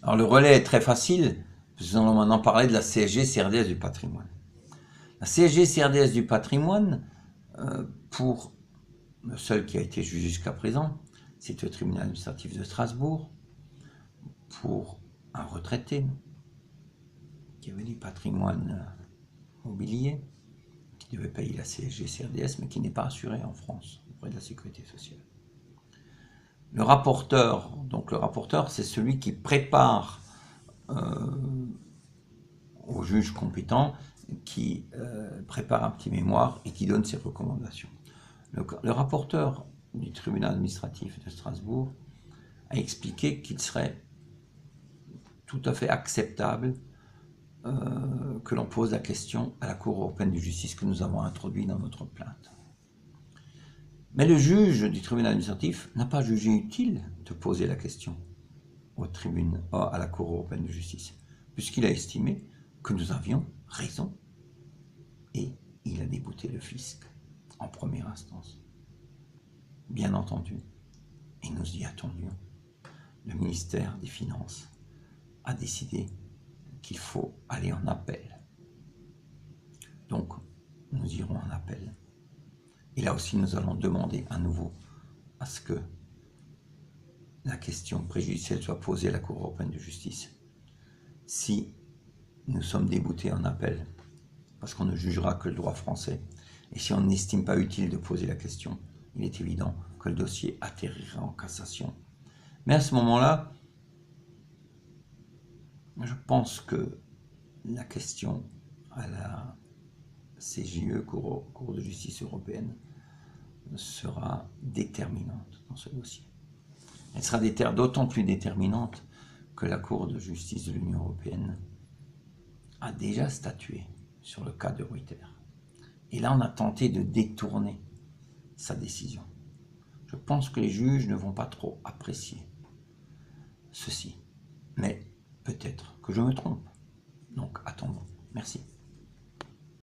Alors le relais est très facile, parce que nous allons maintenant parler de la CSG-CRDS du patrimoine. La CSG-CRDS du patrimoine, pour le seul qui a été jugé jusqu'à présent, c'est le tribunal administratif de Strasbourg, pour un retraité qui avait du patrimoine mobilier, qui devait payer la CSG-CRDS, mais qui n'est pas assuré en France auprès de la Sécurité sociale. Le rapporteur, donc le rapporteur, c'est celui qui prépare au juge compétent, qui prépare un petit mémoire et qui donne ses recommandations. Le rapporteur du tribunal administratif de Strasbourg a expliqué qu'il serait tout à fait acceptable que l'on pose la question à la Cour européenne de justice que nous avons introduit dans notre plainte. Mais le juge du tribunal administratif n'a pas jugé utile de poser la question à la Cour européenne de justice, puisqu'il a estimé que nous avions raison. Et il a débouté le fisc en première instance. Bien entendu, et nous y attendions, le ministère des Finances a décidé qu'il faut aller en appel. Donc, nous irons en appel. Et là aussi, nous allons demander à nouveau à ce que la question préjudicielle soit posée à la Cour européenne de justice. Si nous sommes déboutés en appel, parce qu'on ne jugera que le droit français, et si on n'estime pas utile de poser la question, il est évident que le dossier atterrira en cassation. Mais à ce moment-là, je pense que la question à la CJE, Cour de justice européenne, sera déterminante dans ce dossier. Elle sera d'autant plus déterminante que la Cour de justice de l'Union européenne a déjà statué sur le cas de Ruyter. Et là, on a tenté de détourner sa décision. Je pense que les juges ne vont pas trop apprécier ceci. Mais peut-être que je me trompe. Donc, attendons. Merci.